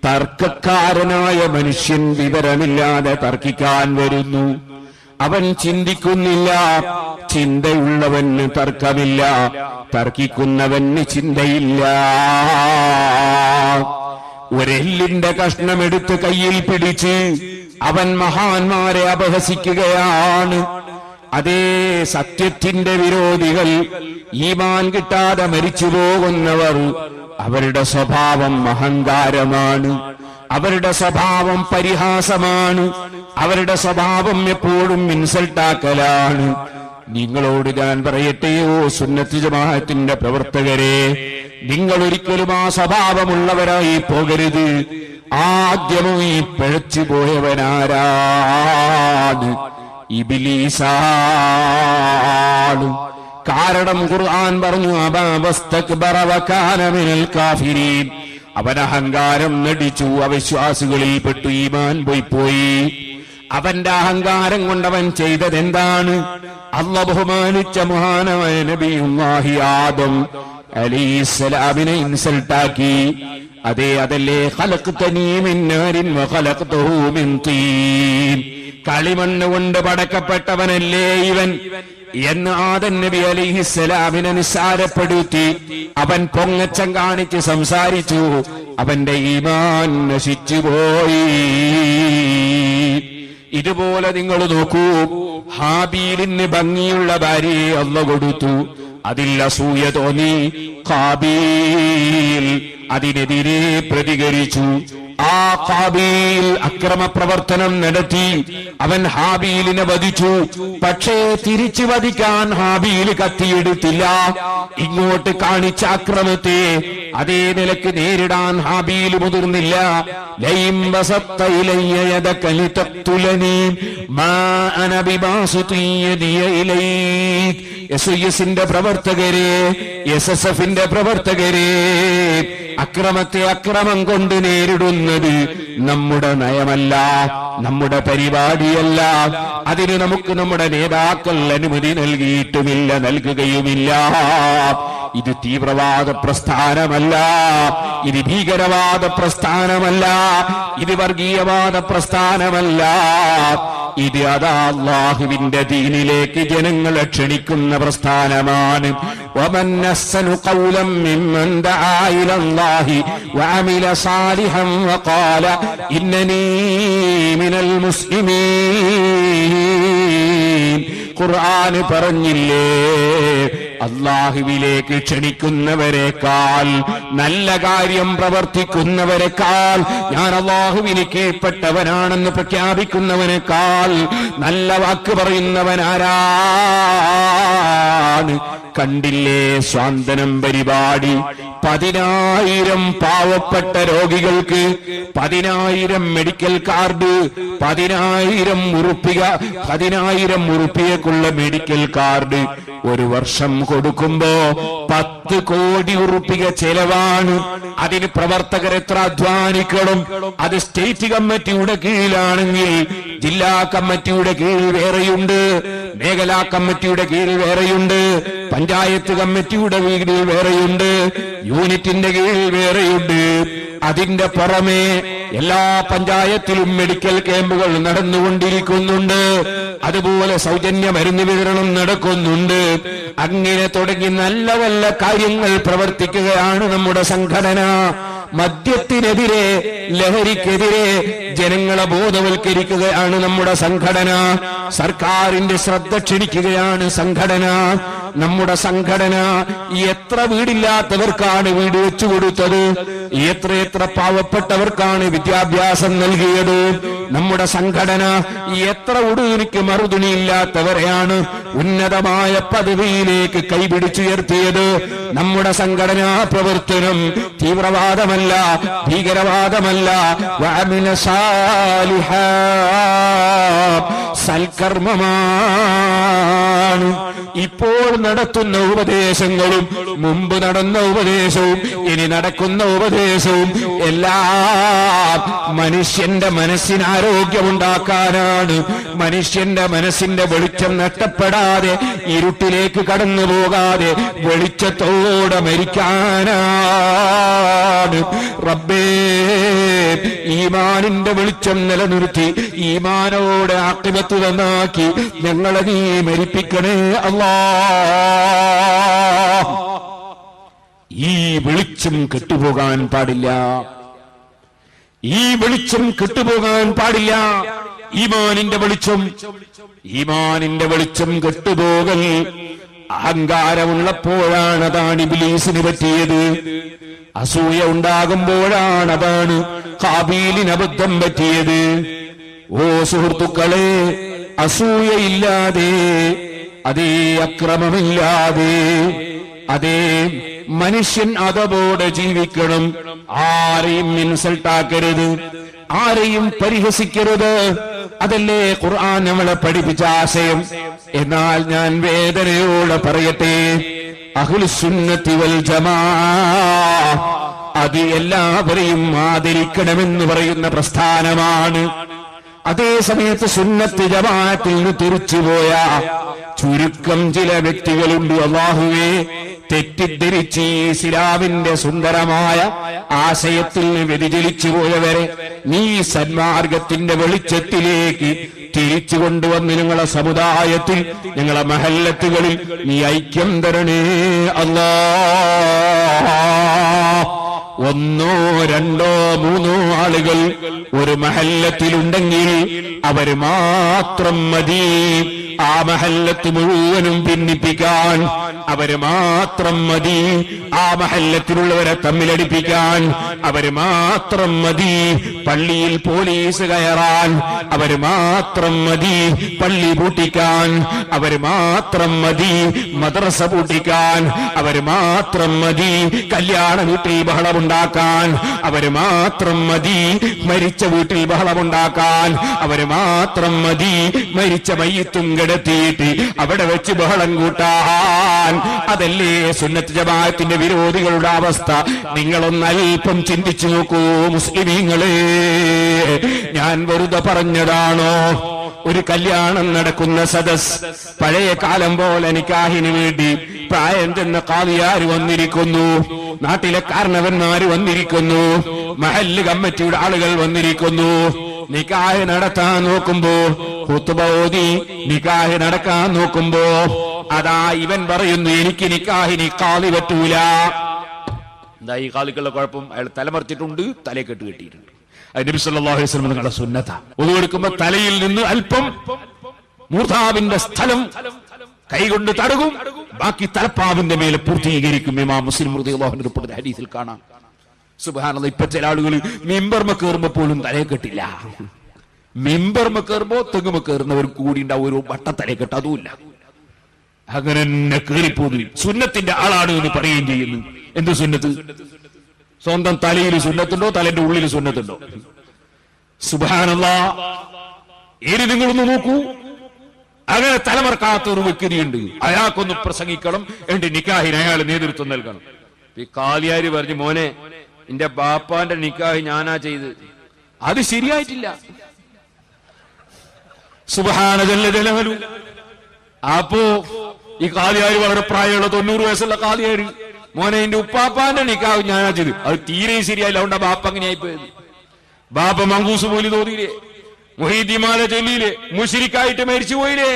തർക്കക്കാരനായ മനുഷ്യൻ വിവരമില്ലാതെ തർക്കിക്കാൻ വരുന്നു. അവൻ ചിന്തിക്കുന്നില്ല. ചിന്തയുള്ളവന് തർക്കമില്ല, തർക്കിക്കുന്നവന് ചിന്തയില്ല. ഒരെല്ലിന്റെ കഷ്ണമെടുത്ത് കയ്യിൽ പിടിച്ച് അവൻ മഹാന്മാരെ അപഹസിക്കുകയാണ്. അതേ സത്യത്തിന്റെ വിരോധികൾ, ഈമാൻ കിട്ടാതെ മരിച്ചു പോകുന്നവർ, അവരുടെ സ്വഭാവം അഹങ്കാരമാണ്, അവരുടെ സ്വഭാവം പരിഹാസമാണ്, അവരുടെ സ്വഭാവം എപ്പോഴും ഇൻസൾട്ടാക്കലാണ്. നിങ്ങളോട് ഞാൻ പറയട്ടെയോ സുന്നത്ത് ജമാഅത്തിന്റെ പ്രവർത്തകരെ, നിങ്ങൾ ഒരിക്കലും ആ സ്വഭാവമുള്ളവരായി പോകരുത്. ആദ്യമായി പിഴച്ചു പോയവനാരാണ്? ഇബ്ലീസാണ്. കാരണം ഖുർആൻ പറഞ്ഞു, അബസ്തക്ബറ വകാന മിനൽ കാഫിരീൻ. അവൻ അഹങ്കാരം നടിച്ചു, അവിശ്വാസികളിൽ പെട്ടു, ഈമാൻ പോയി. അവന്റെ അഹങ്കാരം കൊണ്ടവൻ ചെയ്തതെന്താണ്? അല്ലാഹു ബഹുമാനിച്ച മഹാനായ നബിയുല്ലാഹി ആദം അലൈഹിസ്സലാമിനെ ഇൻസൾട്ടാക്കി. അതല്ലേ ഖലഖ്തനീ മിൻ നാരിൻ വഖലഖ്തഹു മിൻ തീൻ. കളിമണ്ണ് കൊണ്ട് പടക്കപ്പെട്ടവനല്ലേ ഇവൻ എന്ന് ആദം നബി അലൈഹിസ്സലാമിനെ നിസ്സാരപ്പെടുത്തി. അവൻ പൊങ്ങച്ചം കാണിച്ച് സംസാരിച്ചു. അവന്റെ ഈമാൻ നശിച്ചുപോയി. ഇതുപോലെ നിങ്ങൾ നോക്കൂ, ഹാബീലിന് ഭംഗിയുള്ള ഭാര്യയെ അല്ലാഹു കൊടുത്തു. അതിൽ അസൂയ തോന്നി ഖാബീൽ അതിനെതിരെ പ്രതികരിച്ചു. ആ ഖാബീൽ അക്രമ പ്രവർത്തനം നടത്തി. അവൻ ഹാബീലിനെ വധിച്ചു. പക്ഷേ തിരിച്ചു വധിക്കാൻ ഹാബീൽ കത്തിയെടുത്തില്ല. ഇങ്ങോട്ട് കാണിച്ച അക്രമത്തെ അതേ നിലക്ക് നേരിടാൻ ഹാബീൽ മുതിർന്നില്ല. ലൈം വസത്ത ഇലയ്യ യദക ലിതഖ്തുലനി മാ അന ബിബാസിതി യദിയ ഇലൈക്. എസ്എസിന്റെ പ്രവർത്തകരെ, എസ്എസ്എഫിന്റെ പ്രവർത്തകരെ, അക്രമത്തെ അക്രമം കൊണ്ട് നേരിടുന്നത് നമ്മുടെ നയമല്ല, നമ്മുടെ പരിപാടിയല്ല. അതിന് നമുക്ക് നമ്മുടെ നേതാക്കൾ അനുമതി നൽകിയിട്ടുമില്ല, നൽകുകയുമില്ല. ഇത് തീവ്രവാദ പ്രസ്ഥാനമല്ല, ഇത് ഭീകരവാദ പ്രസ്ഥാനമല്ല, ഇത് വർഗീയവാദ പ്രസ്ഥാനമല്ല. ഇത് അല്ലാഹുവിന്റെ ദീനിലേക്ക് ജനങ്ങളെ ക്ഷണിക്കുന്ന പ്രസ്ഥാനമാണ്. വമൻ അഹ്സനു ഖൗലൻ മിമ്മൻ ദആ ഇലല്ലാഹി വഅമില സാലിഹൻ വഖാല ഇന്നനീ മിനൽ മുസ്ലിമീൻ. ഖുർആൻ പറഞ്ഞില്ലേ, അല്ലാഹുവിലേക്ക് ക്ഷണിക്കുന്നവരെക്കാൾ, നല്ല കാര്യം പ്രവർത്തിക്കുന്നവരെക്കാൾ, ഞാൻ അല്ലാഹുവിന് കീഴ്പ്പെട്ടവനാണെന്ന് പ്രഖ്യാപിക്കുന്നവനേക്കാൾ നല്ല വാക്ക് പറയുന്നവനാരാണ്? കണ്ടില്ലേ സ്വാന്തനം പരിപാടി? 10,000 പാവപ്പെട്ട രോഗികൾക്ക് 10,000 മെഡിക്കൽ കാർഡ്, 10,000 ഉറുപ്പികക്കുള്ള മെഡിക്കൽ കാർഡ് ഒരു വർഷം കൊടുക്കുമ്പോ 10 കോടി ഉറുപ്പിക ചെലവാണ്. അതിന് പ്രവർത്തകർ എത്ര അധ്വാനിക്കണം? അത് സ്റ്റേറ്റ് കമ്മിറ്റിയുടെ കീഴിലാണെങ്കിൽ ജില്ലാ കമ്മിറ്റിയുടെ കീഴിൽ വേറെയുണ്ട്, മേഖലാ കമ്മിറ്റിയുടെ കീഴിൽ വേറെയുണ്ട്, പഞ്ചായത്ത് കമ്മിറ്റിയുടെ കീഴിൽ വേറെയുണ്ട്, യൂണിറ്റിന്റെ കീഴിൽ വേറെയുണ്ട്. അതിന്റെ പുറമെ എല്ലാ പഞ്ചായത്തിലും മെഡിക്കൽ ക്യാമ്പുകൾ നടന്നുകൊണ്ടിരിക്കുന്നുണ്ട്. അതുപോലെ സൗജന്യ മരുന്ന് വിതരണം നടക്കുന്നുണ്ട്. അങ്ങനെ തുടങ്ങി നല്ല നല്ല കാര്യങ്ങൾ പ്രവർത്തിക്കുകയാണ് നമ്മുടെ സംഘടന. മദ്യത്തിനെതിരെ, ലഹരിക്കെതിരെ ജനങ്ങളെ ബോധവൽക്കരിക്കുകയാണ് നമ്മുടെ സംഘടന. സർക്കാരിന്റെ ശ്രദ്ധ ക്ഷണിക്കുകയാണ് സംഘടന. നമ്മുടെ സംഘടന എത്ര വീടില്ലാത്തവർക്കാണ് വീട് വെച്ചു കൊടുത്തത്, എത്ര പാവപ്പെട്ടവർക്കാണ് വിദ്യാഭ്യാസം നൽകിയത്. നമ്മുടെ സംഘടന എത്ര ഉടുതുണിക്ക് മറുതുണിയില്ലാത്തവരെയാണ് ഉന്നതമായ പദവിയിലേക്ക് കൈപിടിച്ചുയർത്തിയത്. നമ്മുടെ സംഘടനാ പ്രവർത്തനം തീവ്രവാദമല്ല, ഭീകരവാദമല്ല, വഅമില സാലിഹാ, സൽക്കർമ്മമാണ്. ഇപ്പോൾ നടത്തുന്ന ഉപദേശങ്ങളും മുമ്പ് നടന്ന ഉപദേശവും ഇനി നടക്കുന്ന ഉപദേശവും എല്ലാം മനുഷ്യന്റെ മനസ്സിന് ആരോഗ്യമുണ്ടാക്കാനാണ്. മനുഷ്യന്റെ മനസ്സിന്റെ വെളിച്ചം നഷ്ടപ്പെടാതെ, ഇരുട്ടിലേക്ക് കടന്നു പോകാതെ വെളിച്ചത്തോടെ മരിക്കാനാണ്. റബ്ബേ ഈമാനിന്റെ വെളിച്ചം നിലനിർത്തി ഈമാനോടെ ആഖിബത്ത് നന്നാക്കി ഞങ്ങളെ നീ മരിപ്പിക്കണേ അല്ലാഹ്. ഈ വെളിച്ചം കെട്ടുപോകാൻ പാടില്ല, ഈ വെളിച്ചം കെട്ടുപോകാൻ പാടില്ല. ഈമാനിന്റെ വെളിച്ചം കെട്ടുപോകൽ അഹങ്കാരമുള്ളപ്പോഴാണ് അതാണ് ഇബ്ലീസിന് പറ്റിയത്. അസൂയ ഉണ്ടാകുമ്പോഴാണ് അതാണ് ഹാബീലിന് അബദ്ധം പറ്റിയത്. ഓ സുഹൃത്തുക്കളെ, അസൂയയില്ലാതെ, അതേ അക്രമമില്ലാതെ, അതേ മനുഷ്യൻ അതോടെ ജീവിക്കണം. ആരെയും ഇൻസൾട്ടാക്കരുത്, ആരെയും പരിഹസിക്കരുത്. അതല്ലേ ഖുർആൻ നമ്മളെ പഠിപ്പിച്ച ആശയം. എന്നാൽ ഞാൻ വേദനയോടെ പറയട്ടെ, അഹ്ലുസുന്നത്തി വൽ ജമാഅ അത് എല്ലാവരെയും ആദരിക്കണമെന്ന് പറയുന്ന പ്രസ്ഥാനമാണ്. അതേ സമയത്ത് സുന്നത്ത് ജമാഅത്തിൽ നിന്ന് തിരിച്ചുപോയ ചുരുക്കം ചില വ്യക്തികളുണ്ട്. അല്ലാഹുവേ, തെറ്റിദ്ധരിച്ച് ഇസ്ലാമിന്റെ സുന്ദരമായ ആശയത്തിൽ വ്യതിചലിച്ചു പോയവരെ നീ സന്മാർഗത്തിന്റെ വെളിച്ചത്തിലേക്ക് തിരിച്ചു കൊണ്ടുവന്ന് ഞങ്ങളെ സമുദായത്തിൽ, ഞങ്ങളെ മഹല്ലത്തുകളിൽ നീ ഐക്യം തരണേ അല്ലാഹ്. ഒന്നോ രണ്ടോ മൂന്നോ ആളുകൾ ഒരു മഹല്ലത്തിലുണ്ടെങ്കിൽ അവർ മാത്രം മതി ആ മഹല്ലത്ത് മുഴുവനും ഭിന്നിപ്പിക്കാൻ. അവര് മാത്രം മതി ആ മഹല്ലത്തിലുള്ളവരെ തമ്മിലടിപ്പിക്കാൻ. അവര് മാത്രം മതി പള്ളിയിൽ പോലീസ് കയറാൻ. അവര് മാത്രം മതി പള്ളി പൂട്ടിക്കാൻ. അവര് മാത്രം മതി മദ്രസ പൂട്ടിക്കാൻ. അവര് മാത്രം മതി കല്യാണ വീട്ടിൽ ബഹളമുണ്ടാക്കാൻ. അവര് മാത്രം മതി മരിച്ച വീട്ടിൽ ബഹളമുണ്ടാക്കാൻ. അവര് മാത്രം മതി മരിച്ച മയ്യിത്തും കിടത്തിയിട്ട് അവിടെ വെച്ച് ബഹളം കൂട്ടാൻ. അതല്ലേ സുന്നത്ത് ജമാഅത്തിന്റെ വിരോധികളുടെ അവസ്ഥ. നിങ്ങളൊന്ന് അല്പം ചിന്തിച്ചു നോക്കൂ മുസ്ലിമീങ്ങളെ. ഞാൻ വെറുതെ പറഞ്ഞതാണോ? ഒരു കല്യാണം നടക്കുന്ന സദസ്, പഴയ കാലം പോലെ നിക്കാഹിന് വേണ്ടി പ്രായം ചെന്ന ഖാദിയാര് വന്നിരിക്കുന്നു, നാട്ടിലെ കാരണവന്മാര് വന്നിരിക്കുന്നു, മഹല്ല് കമ്മിറ്റിയുടെ ആളുകൾ വന്നിരിക്കുന്നു. നിക്കാഹ് നടത്താൻ നോക്കുമ്പോ, ഖുത്ബ ഓതി നിക്കാഹ് നടക്കാൻ നോക്കുമ്പോ അതാ ഇവൻ പറയുന്നു, എനിക്ക് നിക്കാഹിന് ഖാദി പറ്റൂല. എന്താ ഈ ഖാദിക്കുള്ള കുഴപ്പം? അയാൾ തലമറിച്ചിട്ടുണ്ട്, തലക്കെട്ട് കെട്ടിയിട്ടുണ്ട്. നബി സല്ലല്ലാഹു അലൈഹി വസല്ലം നിങ്ങളുടെ സുന്നത്താ. ഒതു കൊടുക്കുമ്പോ തലയിൽ നിന്ന് അല്പം മൂർധാവിന്റെ സ്ഥലം കൈകൊണ്ട് തടകും, ബാക്കി തലപ്പാവിന്റെ മേലെ പൂർത്തീകരിക്കും. ഇമാം മുസ്ലിം റളിയല്ലാഹു അൻഹു റിപ്പോർട്ട് ഹദീസിൽ കാണാം. സുബ്ഹാനല്ലാഹ്, ഇപ്പൊ ചില ആളുകൾ മിമ്പർമ കയറുമ്പോ പോലും തലയെക്കെട്ടില്ല. മിമ്പർമ കയറുമ്പോ തെങ്ങുമ കയറുന്നവർ കൂടി ഉണ്ടാവും ഒരു വട്ട തലയെക്കെട്ട്, അതുമില്ല. അങ്ങനെ തന്നെ കയറിപ്പോന്നു. സുന്നത്തിന്റെ ആളാണ് എന്ന് പറയുകയും ചെയ്യുന്നു. എന്ത് സുന്നത്ത്? സ്വന്തം തലയിൽ സുന്നത്തുണ്ടോ? തലന്റെ ഉള്ളിൽ സുന്നത്തുണ്ടോ? സുബ്ഹാനല്ലാഹ്, ഇനി നിങ്ങളൊന്ന് നോക്കൂ. അങ്ങനെ തലമറക്കാത്ത ഒരു വ്യക്തിയുണ്ട്, അയാൾക്കൊന്ന് പ്രസംഗിക്കണം, എന്റെ നിക്കാഹിന് അയാൾ നേതൃത്വം നൽകണം. ഈ കാലിയാര് പറഞ്ഞു, മോനെ എന്റെ ബാപ്പാന്റെ നിക്കാഹ് ഞാനാ ചെയ്ത്, അത് ശരിയായിട്ടില്ല. സുബ്ഹാന ജല്ല ജലാലു. അപ്പോ ഈ കാലിയാര് വളരെ പ്രായമുള്ള 90 വയസ്സുള്ള കാലിയാര്, മോനെ എന്റെ ഉപ്പാപ്പാന്റെ നിക്കാഹ് ഞാനാ ചെയ്ത്, അത് തീരെ ശരിയായില്ല. അതുകൊണ്ടാ ബാപ്പ അങ്ങനെയായി പോയത്. ബാപ്പ മങ്കൂസ് പോലും തോന്നിയില്ലേ, മുഹീദ്ദിമാല ചൊല്ലിയില്ലേ, മുശ്രിക്കായിട്ട് മരിച്ചു പോയില്ലേ.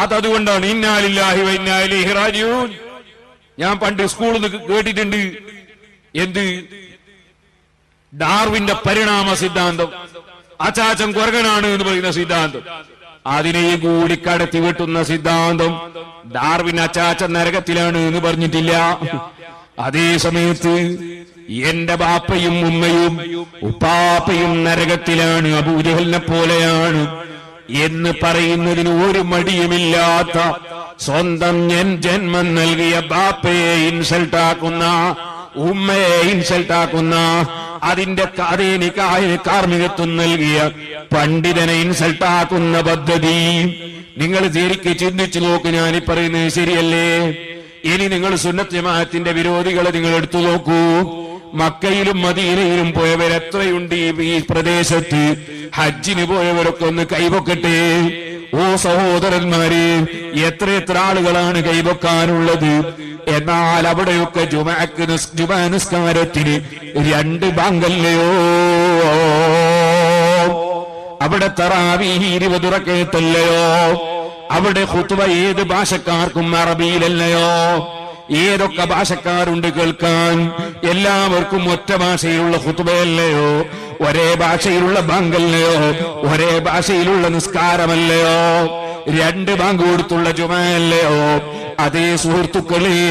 അതുകൊണ്ടാണ് ഇന്നാ ലില്ലാഹി വ ഇന്നാ ഇലൈഹി റാജിഊൻ. ഞാൻ പണ്ട് സ്കൂളിൽ നിന്ന് കേട്ടിട്ടുണ്ട്, എന്ത് ഡാർവിന്റെ പരിണാമ സിദ്ധാന്തം, അച്ചാച്ചൻ കൊരകനാണ് എന്ന് പറയുന്ന സിദ്ധാന്തം, അതിനെയും കൂടി കടത്തി വെട്ടുന്ന സിദ്ധാന്തം. ഡാർവിൻ അച്ചാച്ചൻ നരകത്തിലാണ് എന്ന് പറഞ്ഞിട്ടില്ല. അതേ സമയത്ത് എന്റെ ബാപ്പയും ഉമ്മയും ഉപ്പാപ്പയും നരകത്തിലാണ്, അബൂജഹലിനെ പോലെയാണ് എന്ന് പറയുന്നതിന് ഒരു മടിയുമില്ലാത്ത, സ്വന്തം ജന്മം നൽകിയ ബാപ്പയെ ഇൻസൾട്ടാക്കുന്ന, ഉമ്മയെ ഇൻസൾട്ടാക്കുന്ന, അതിന്റെ അതേ നിക്കാഹിന് കാർമ്മികത്വം നൽകിയ പണ്ഡിതനെ ഇൻസൾട്ടാക്കുന്ന പദ്ധതി നിങ്ങൾ ശരിക്ക് ചിന്തിച്ചു നോക്ക്. ഞാനീ പറയുന്നത് ശരിയല്ലേ? ഇനി നിങ്ങൾ സുന്നത്ത് ജമാഅത്തിന്റെ വിരോധികളെ നിങ്ങൾ എടുത്തു നോക്കൂ. മക്കയിലും മദീനയിലും പോയവരെത്രയുണ്ട് ഈ പ്രദേശത്ത്? ഹജ്ജിന് പോയവരൊക്കെ ഒന്ന് കൈപൊക്കട്ടെ. ഓ സഹോദരന്മാരെ, എത്ര ആളുകളാണ് കൈപൊക്കാനുള്ളത്? എന്നാൽ അവിടെയൊക്കെ ജുമാ നിസ്കാരത്തിന് 2 ബാങ്കല്ലയോ? അവിടെ തറാവീഹ് 20 റക്അത്തല്ലയോ? അവിടെ ഖുത്ബ ഏത് ഭാഷക്കാർക്കും അറബിയിലല്ലയോ? ഏതൊക്കെ ഭാഷക്കാരുണ്ട് കേൾക്കാൻ? എല്ലാവർക്കും ഒറ്റ ഭാഷയിലുള്ള ഖുത്ബയല്ലയോ? ഒരേ ഭാഷയിലുള്ള ബാങ്കല്ലയോ? ഒരേ ഭാഷയിലുള്ള നിസ്കാരമല്ലയോ? 2 ബാങ്ക് കൊടുത്തുള്ള ജുമഅല്ലയോ? അതേ സുഹൃത്തുക്കളെ,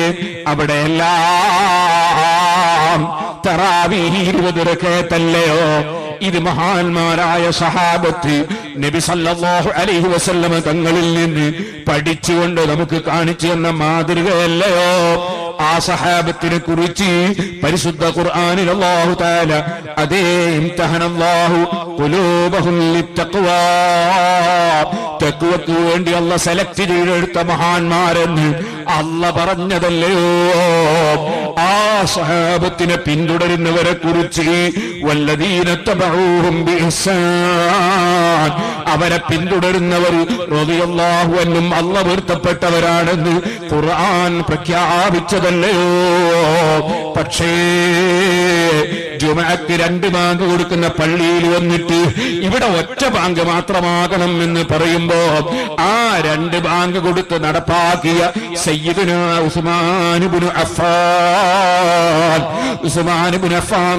അവിടെ എല്ലാം തറാവീഹ് 20 റക്അത്തല്ലയോ? ഇത് മഹാന്മാരായ സഹാബത്ത് നബി സല്ലല്ലാഹു അലൈഹി വസല്ലം തങ്ങളിൽ നിന്ന് പഠിച്ചുകൊണ്ട് നമുക്ക് കാണിച്ചു തന്ന മാതൃകയല്ലയോ? ആ സഹാബത്തിനെ കുറിച്ച് പരിശുദ്ധ ഖുർആനിൽ അല്ലാഹു തആല അതേ ഇംതഹനല്ലാഹു ഖുലൂബഹും ലിത്തഖ്വാ, തഖ്വക്ക് വേണ്ടി അല്ലാഹ് സെലക്ട് ചെയ്തെടുത്ത മഹാന്മാരെന്ന് അല്ലാഹ് പറഞ്ഞതല്ലയോ? ആ സഹാബത്തിനെ പിന്തുടരുന്നവരെ കുറിച്ച് വല്ലദീന തബഊഹും ബിഇഹ്സാൻ, അവരെ പിന്തുടരുന്നവർ റളിയല്ലാഹു അൻഹും അല്ലാഹ് പൊരുത്തപ്പെട്ടവരാണെന്ന് ഖുർആൻ പ്രഖ്യാപിച്ചതല്ലയോ? പക്ഷേ ജുമഅക്ക് 2 ബാങ്ക് കൊടുക്കുന്ന പള്ളിയിൽ വന്നിട്ട് ഇവിടെ ഒറ്റ ബാങ്ക് മാത്രമാകണം എന്ന് പറയുമ്പോ ആ 2 ബാങ്ക് കൊടുത്ത് നടപ്പാക്കിയ സയ്യിദുനാ ഉസ്മാൻ ഇബ്നു അഫ്ഫാൻ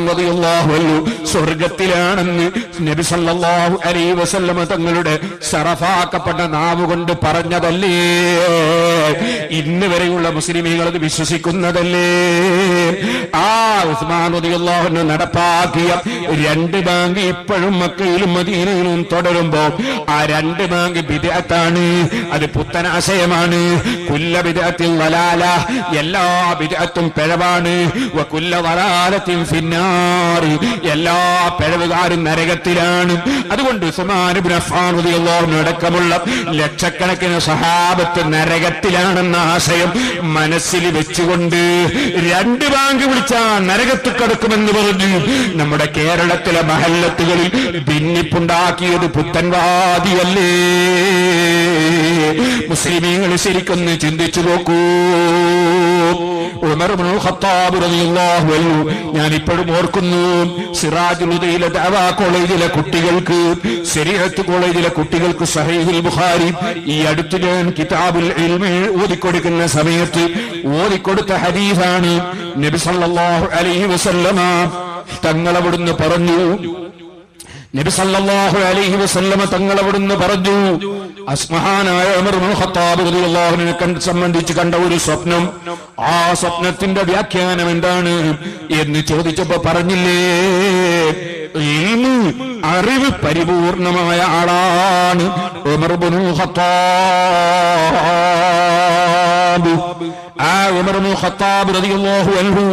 റളിയല്ലാഹു അൻഹു സ്വർഗ്ഗത്തിലാണെന്ന് നബി സല്ലല്ലാഹു അലൈഹി വസല്ലം തങ്ങളുടെ ശറഫാക്കപ്പെട്ട നാവ് കൊണ്ട് പറഞ്ഞതല്ലേ? ഇന്ന് വരെയുള്ള മുസ്ലിമീങ്ങൾ അത് വിശ്വസിക്കുന്നതല്ലേ? ആ ഉസ്മാൻ റളിയല്ലാഹു അൻഹു നടപ്പാക്കിയ 2 ബാങ്ക് ഇപ്പോഴും മക്കയിലും മദീനയിലും തുടരുമ്പോ ആ 2 ബാങ്ക് ബിദ്അത്താണ്, അത് പുത്തനാശയമാണ്. കുല്ല ബിദ്അത്തിൻ ളലാല, എല്ലാ ബിദ്അത്തും പിഴവാണ്. വകുല്ല ളലാലത്തിൻ ഫിന്നാർ, എല്ലാ പിഴവുകാരും നരകത്തിലാണ്. അതുകൊണ്ട് ഉസ്മാൻ ഇബ്നു അഫ്ഫാൻ റളിയല്ലാഹു അൻഹു അടക്കമുള്ള ലക്ഷക്കണക്കിന് സഹാബത്ത് നരകത്തിലാണെന്ന ആശയം മനസ്സിൽ വെച്ചുകൊണ്ട് 2 ബാങ്ക് വിളിച്ചാൽ നരകത്ത് കടക്കുമെന്ന് പറഞ്ഞു നമ്മുടെ കേരളത്തിലെ മഹല്ലത്തുകളിൽ ഭിന്നിപ്പുണ്ടാക്കിയത് പുത്തൻവാദിയല്ലേ? മുസ്ലിമീങ്ങൾ ശരിക്കൊന്ന് ചിന്തിച്ചു നോക്കൂ. ഉമർ ഇബ്നുൽ ഖത്താബ് റളിയല്ലാഹു അൻഹു, ഞാൻ ഇപ്പോഴും ഓർക്കുന്നു, സിറാജുൽ ഹുദയിലെ ദഅവാ കോളേജിലെ കുട്ടികൾക്ക്, ശരീഅത്ത് കോളേജിലെ കുട്ടികൾക്ക് സഹീഹുൽ ബുഖാരി ഈ അടുത്ത് ഞാൻ കിതാബുൽ ഇൽമി ഓതിക്കൊടുക്കുന്ന സമയത്ത് ഓതിക്കൊടുത്ത ഹദീസാണ്. നബി സല്ലല്ലാഹു അലൈഹി വസല്ലമ തങ്ങളവിടുന്ന് പറഞ്ഞു, നബി സല്ലല്ലാഹു അലൈഹി വസല്ലമ തങ്ങളവിടുന്ന് പറഞ്ഞു, മഹാനായ ഉമർ ഇബ്നുൽ ഖത്താബ് റളിയല്ലാഹു അൻഹുവിനെ സംബന്ധിച്ച് കണ്ട ഒരു സ്വപ്നം, ആ സ്വപ്നത്തിന്റെ വ്യാഖ്യാനം എന്താണ് എന്ന് ചോദിച്ചപ്പോ പറഞ്ഞില്ലേ, അറിവ് പരിപൂർണമായ ആളാണ് ഉമർ ഇബ്നുൽ ഖത്താബ്. ആ ഉമർ ഇബ്നുൽ ഖത്താബ് റളിയല്ലാഹു അൻഹു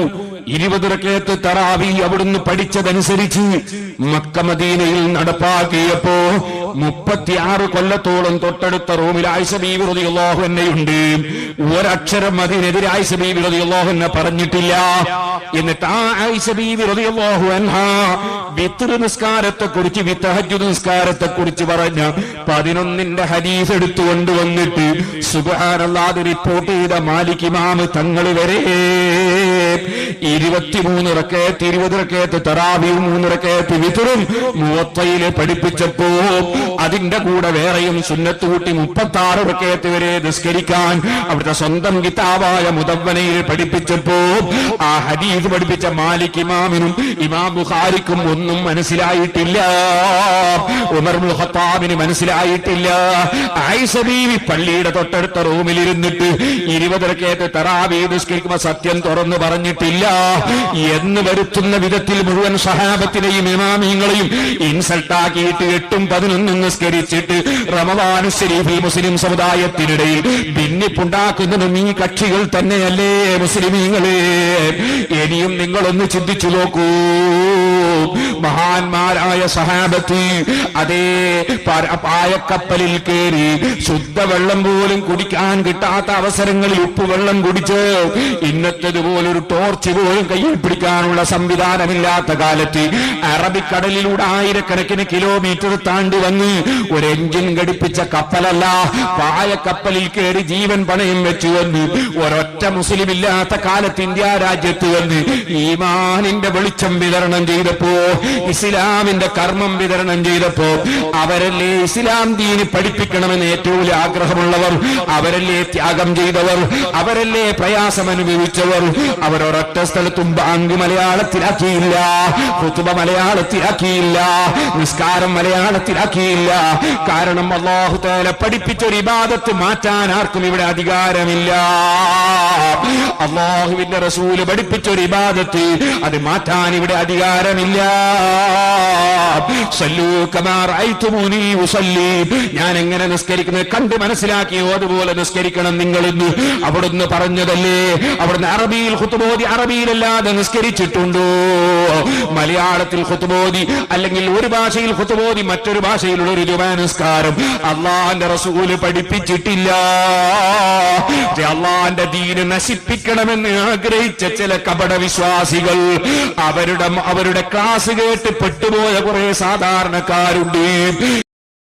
20 റക്അത്ത് തറാവീഹ് അവിടുന്ന് പഠിച്ചതനുസരിച്ച് മക്ക മദീനയിൽ നടപ്പാക്കിയപ്പോ 36 കൊല്ലത്തോളം തൊട്ടടുത്ത റൂമിൽ ആയിഷ ബീവി റളിയല്ലാഹു അൻഹയുണ്ട്. ഒരക്ഷരം അതിനെതിരെ ആയിഷ ബീവി റളിയല്ലാഹു അൻഹ പറഞ്ഞിട്ടില്ല. എന്നിട്ട് ആ ആയിഷ ബീവി റളിയല്ലാഹു അൻഹ വിത്ർ നിസ്കാരത്തെ കുറിച്ച്, തഹജ്ജുദ് നിസ്കാരത്തെ കുറിച്ച് പറഞ്ഞ 11ന്റെ ഹദീസ് എടുത്തുകൊണ്ട് വന്നിട്ട് സുബ്ഹാനല്ലാഹ് റിപ്പോർട്ട് ചെയ്ത മാലിക് ഇമാം തങ്ങൾ വരെ 23 റക്അത്ത് 20 റക്അത്ത് തറാവീഹ് 3 റക്അത്ത് വിത്റും മുവത്തയിലെ പഠിപ്പിച്ചപ്പോ അതിന്റെ കൂടെ വേറെയും സുന്നത്ത് കൂട്ടി 36 റക്അത്ത് വരെ നിസ്കരിക്കാൻ അവിടുത്തെ സ്വന്തം കിതാബായ മുദവ്വനയിൽ പഠിപ്പിച്ചപ്പോ ആ ഹദീസ് പഠിപ്പിച്ച മാലിക് ഇമാമിനും ഇമാം ബുഖാരിക്കും ഒന്നും മനസ്സിലായിട്ടില്ല. ഉമർ ഇബ്നുൽ ഖത്താബിന് മനസ്സിലായിട്ടില്ല. ആയിഷ ബീവി പള്ളിയുടെ തൊട്ടടുത്ത റൂമിൽ ഇരുന്നിട്ട് 20 റക്അത്ത് തറാവീഹ് നിസ്കരിക്കുമ്പോൾ സത്യം തുറന്നു പറഞ്ഞിട്ടില്ല എന്ന് വരുത്തുന്ന വിധത്തിൽ മുഴുവൻ സഹാബത്തിനെയും ഇമാമിങ്ങളെയും ഇൻസൾട്ടാക്കിയിട്ട് 8ഉം 11ഉം നിസ്കരിച്ചിട്ട് റമദാൻ ശരീഫിൽ മുസ്ലിം സമുദായത്തിനിടയിൽ ഭിന്നിപ്പുണ്ടാക്കുന്നതും ഈ കക്ഷികൾ തന്നെയല്ലേ മുസ്ലിമീങ്ങളെ? ഇനിയും നിങ്ങളൊന്ന് ചിന്തിച്ചു നോക്കൂ. മഹാന്മാരായ സഹാബത്ത് അതേ പായക്കപ്പലിൽ കയറി ശുദ്ധവെള്ളം പോലും കുടിക്കാൻ കിട്ടാത്ത അവസരങ്ങളിൽ ഉപ്പുവെള്ളം കുടിച്ച് ഇന്നത്തേതുപോലൊരു ടോർച്ച് പോലും കയ്യിൽ പിടിക്കാനുള്ള സംവിധാനമില്ലാത്ത കാലത്ത് അറബിക്കടലിലൂടെ ആയിരക്കണക്കിന് കിലോമീറ്റർ താണ്ടി വന്ന് ഒരു എഞ്ചിൻ ഘടിപ്പിച്ച കപ്പലല്ല, പായക്കപ്പലിൽ കയറി ജീവൻ പണയം വെച്ചു വന്ന് ഒരൊറ്റ മുസ്ലിം ഇല്ലാത്ത കാലത്ത് ഇന്ത്യ രാജ്യത്ത് വന്ന് ഈമാനിന്റെ വെളിച്ചം വിതരണം ചെയ്തപ്പോ, ഇസ്ലാമിന്റെ കർമ്മം വിതരണം ചെയ്തപ്പോ അവരല്ലേ ഇസ്ലാം ദീന് പഠിപ്പിക്കണമെന്ന് ഏറ്റവും ആഗ്രഹമുള്ളവർ, അവരല്ലേ ത്യാഗം ചെയ്തവർ, അവരല്ലേ പ്രയാസം അനുഭവിച്ചവർ. അവരൊരൊറ്റ സ്ഥലത്തും ബാങ്ക് മലയാളത്തിലാക്കിയില്ല, ഖുതുബ മലയാളത്തിലാക്കിയില്ല, നിസ്കാരം മലയാളത്തിലാക്കിയില്ല. കാരണം അല്ലാഹു തആല പഠിപ്പിച്ചൊരു ഇബാദത്ത് മാറ്റാൻ ആർക്കും ഇവിടെ അധികാരമില്ല. അല്ലാഹുവിന്റെ റസൂല് പഠിപ്പിച്ചൊരു ഇബാദത്ത് അത് മാറ്റാൻ ഇവിടെ അധികാരമില്ല. സല്ലൂ കമാ റഅയ്തുമൂനി ഉസല്ലി, ഞാൻ എങ്ങനെ നിസ്കരിക്കുന്നത് കണ്ട് മനസ്സിലാക്കിയോ അതുപോലെ നിസ്കരിക്കണം നിങ്ങളെന്ന് അവിടുന്ന് പറഞ്ഞതല്ലേ. അവിടുന്ന് അറബിയിൽ ഖുതുബോദി അറബിയിലല്ലാതെ നിസ്കരിച്ചിട്ടുണ്ടോ? മലയാളത്തിൽ ഖുതുബോദി അല്ലെങ്കിൽ ഒരു ഭാഷയിൽ ഖുതുബോദി മറ്റൊരു ഭാഷയിലുള്ള ഒരു ജുമാ നിസ്കാരം അള്ളാഹുവിന്റെ റസൂല് പഠിപ്പിച്ചിട്ടില്ല. അള്ളാഹുവിന്റെ ദീന് നശിപ്പിക്കണമെന്ന് ആഗ്രഹിച്ച ചില കപട വിശ്വാസികൾ, അവരുടെ ക്ലാസ് കേട്ട് പെട്ടുപോയ കുറെ സാധാരണക്കാരുണ്ട്.